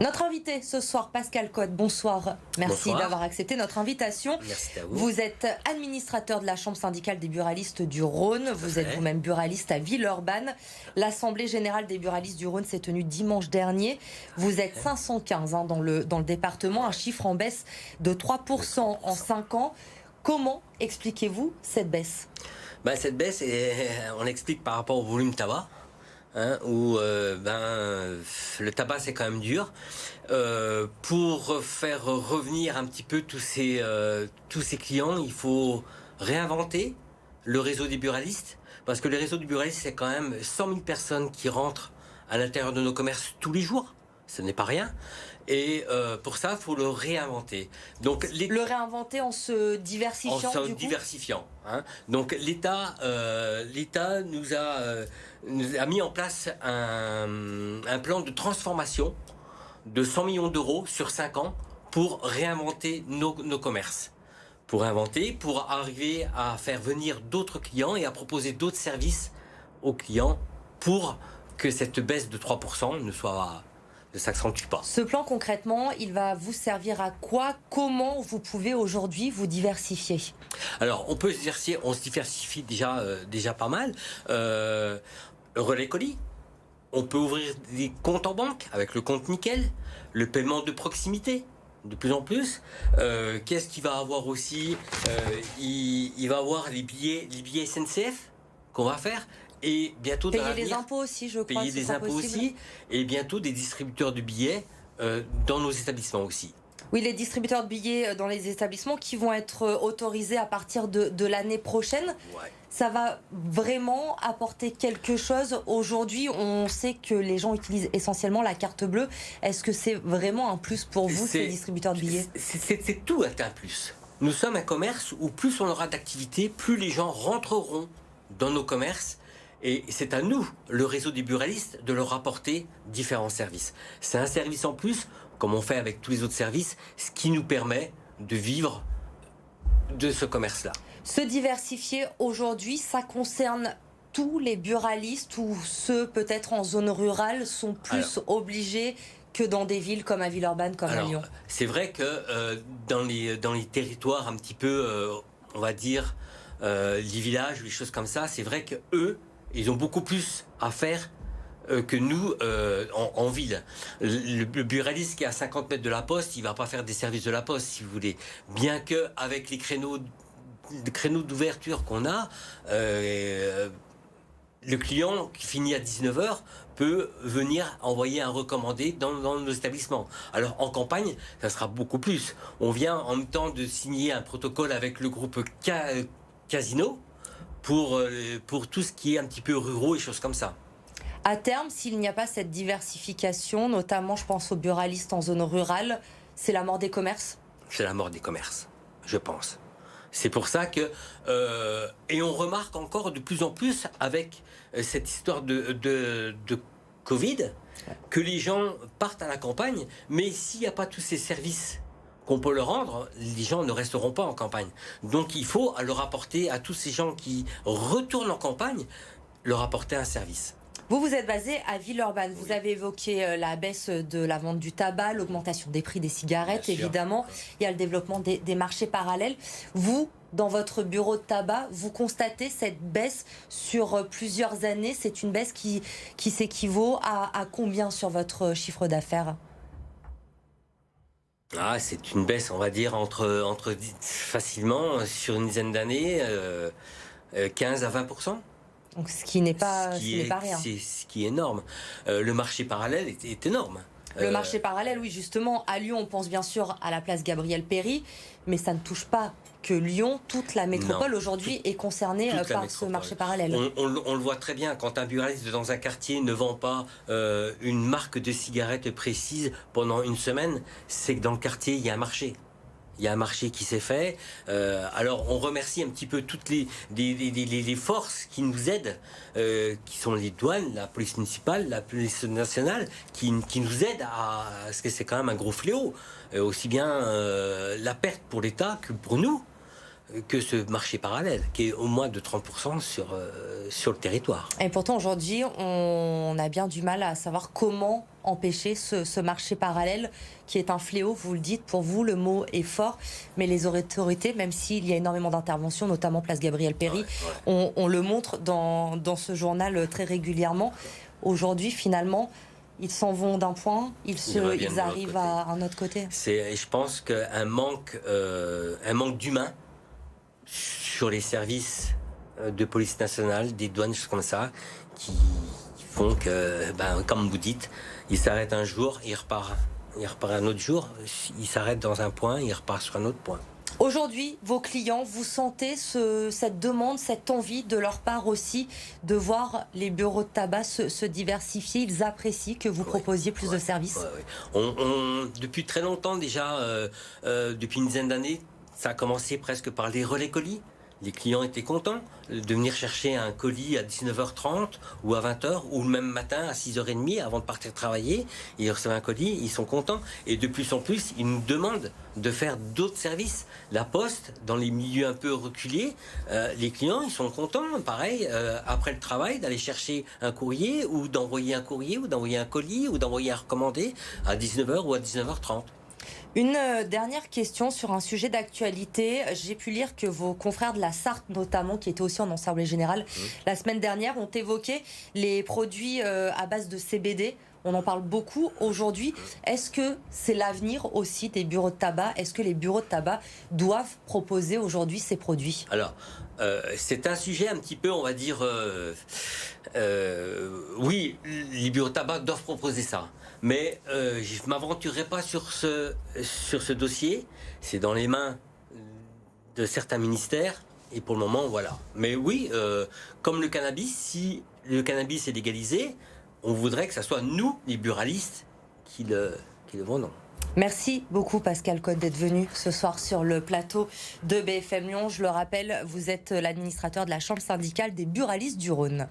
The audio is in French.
Notre invité ce soir, Pascal Cotte, bonsoir. Merci d'avoir accepté notre invitation. Merci à vous. Vous êtes administrateur de la Chambre syndicale des buralistes du Rhône. Vous êtes vous-même buraliste à Villeurbanne. L'Assemblée générale des buralistes du Rhône s'est tenue dimanche dernier. Vous êtes 515 dans le département, un chiffre en baisse de 3% en 5 ans. Comment expliquez-vous cette baisse? Cette baisse, on l'explique par rapport au volume tabac. Où le tabac c'est quand même dur. Pour faire revenir un petit peu tous ces clients, il faut réinventer le réseau des buralistes, parce que le réseau des buralistes, c'est quand même 100 000 personnes qui rentrent à l'intérieur de nos commerces tous les jours. Ce n'est pas rien. Et pour ça, il faut le réinventer. Donc, le réinventer en se diversifiant. Donc l'État nous a mis en place un plan de transformation de 100 millions d'euros sur 5 ans pour réinventer nos commerces. Pour arriver à faire venir d'autres clients et à proposer d'autres services aux clients pour que cette baisse de 3% ne s'accentue pas. Ce plan, concrètement, il va vous servir à quoi? Comment vous pouvez aujourd'hui vous diversifier? Alors, on se diversifie déjà pas mal. Relais colis. On peut ouvrir des comptes en banque avec le compte Nickel, le paiement de proximité. De plus en plus. Qu'est-ce qu'il va avoir aussi? Il va avoir les billets SNCF qu'on va faire. Et bientôt payer les impôts aussi, je crois. Payer des impôts aussi. Et bientôt des distributeurs de billets dans nos établissements aussi. Oui, les distributeurs de billets dans les établissements qui vont être autorisés à partir de l'année prochaine. Ouais. Ça va vraiment apporter quelque chose. Aujourd'hui, on sait que les gens utilisent essentiellement la carte bleue. Est-ce que c'est vraiment un plus pour vous, ces distributeurs de billets? C'est tout un plus. Nous sommes un commerce où plus on aura d'activité, plus les gens rentreront dans nos commerces. Et c'est à nous, le réseau des buralistes, de leur apporter différents services. C'est un service en plus, comme on fait avec tous les autres services, ce qui nous permet de vivre de ce commerce-là. Se diversifier aujourd'hui, ça concerne tous les buralistes ou ceux peut-être en zone rurale sont plus obligés que dans des villes comme à Villeurbanne, comme à Lyon? C'est vrai que dans les territoires un petit peu, on va dire, les villages ou les choses comme ça, c'est vrai qu'eux, ils ont beaucoup plus à faire que nous en ville. Le buraliste qui est à 50 mètres de la poste, il ne va pas faire des services de la poste, si vous voulez. Bien qu'avec les créneaux d'ouverture qu'on a, le client qui finit à 19h peut venir envoyer un recommandé dans nos établissements. Alors en campagne, ça sera beaucoup plus. On vient en même temps de signer un protocole avec le groupe Casino pour tout ce qui est un petit peu ruraux et choses comme ça. À terme, s'il n'y a pas cette diversification, notamment je pense aux buralistes en zone rurale, c'est la mort des commerces? C'est la mort des commerces, je pense. C'est pour ça que... et on remarque encore de plus en plus avec cette histoire de Covid, que les gens partent à la campagne, mais s'il n'y a pas tous ces services qu'on peut leur rendre, les gens ne resteront pas en campagne. Donc il faut leur apporter à tous ces gens qui retournent en campagne, leur apporter un service. Vous êtes basé à Villeurbanne. Vous avez évoqué la baisse de la vente du tabac, l'augmentation des prix des cigarettes, évidemment. Il y a le développement des marchés parallèles. Vous, dans votre bureau de tabac, vous constatez cette baisse sur plusieurs années. C'est une baisse qui s'équivaut à combien sur votre chiffre d'affaires? C'est une baisse, on va dire, entre facilement, sur une dizaine d'années, 15 à 20%. Donc ce qui n'est pas rien. C'est ce qui est énorme. Le marché parallèle est énorme. Le marché parallèle, oui, justement, à Lyon, on pense bien sûr à la place Gabriel-Péri, mais ça ne touche pas que Lyon. Toute la métropole aujourd'hui est concernée par ce marché parallèle. On le voit très bien, quand un buraliste dans un quartier ne vend pas une marque de cigarettes précise pendant une semaine, c'est que dans le quartier, il y a un marché. Il y a un marché qui s'est fait. Alors, on remercie un petit peu toutes les forces qui nous aident, qui sont les douanes, la police municipale, la police nationale, qui nous aident parce que c'est quand même un gros fléau. Aussi bien la perte pour l'État que pour nous. que ce marché parallèle, qui est au moins de 30% sur le territoire. Et pourtant, aujourd'hui, on a bien du mal à savoir comment empêcher ce marché parallèle qui est un fléau, vous le dites, pour vous, le mot est fort, mais les autorités, même s'il y a énormément d'interventions, notamment place Gabriel Péry, on le montre dans ce journal très régulièrement. Aujourd'hui, finalement, ils s'en vont d'un point, ils arrivent à un autre côté. Je pense qu'un manque d'humain sur les services de police nationale, des douanes, choses comme ça, qui font que, comme vous dites, il s'arrête un jour, il repart un autre jour, il s'arrête dans un point, il repart sur un autre point. Aujourd'hui, vos clients, vous sentez cette demande, cette envie de leur part aussi de voir les bureaux de tabac se diversifier. Ils apprécient que vous proposiez plus de services. Depuis très longtemps déjà, depuis une dizaine d'années, ça a commencé presque par les relais colis. Les clients étaient contents de venir chercher un colis à 19h30 ou à 20h ou le même matin à 6h30 avant de partir travailler. Ils reçoivent un colis, ils sont contents. Et de plus en plus, ils nous demandent de faire d'autres services. La poste, dans les milieux un peu reculés, les clients, ils sont contents, pareil, après le travail, d'aller chercher un courrier ou d'envoyer un courrier ou d'envoyer un colis ou d'envoyer un recommandé à 19h ou à 19h30. Une dernière question sur un sujet d'actualité. J'ai pu lire que vos confrères de la Sarthe, notamment, qui étaient aussi en Assemblée Générale, la semaine dernière, ont évoqué les produits à base de CBD. On en parle beaucoup aujourd'hui. Est-ce que c'est l'avenir aussi des bureaux de tabac? Est-ce que les bureaux de tabac doivent proposer aujourd'hui ces produits? Alors, c'est un sujet un petit peu, on va dire... oui, les bureaux de tabac doivent proposer ça. Mais je ne m'aventurerai pas sur ce dossier. C'est dans les mains de certains ministères. Et pour le moment, voilà. Mais oui, comme le cannabis, si le cannabis est légalisé, on voudrait que ce soit nous, les buralistes, qui le vendons. Merci beaucoup Pascal Cotte d'être venu ce soir sur le plateau de BFM Lyon. Je le rappelle, vous êtes l'administrateur de la Chambre syndicale des buralistes du Rhône.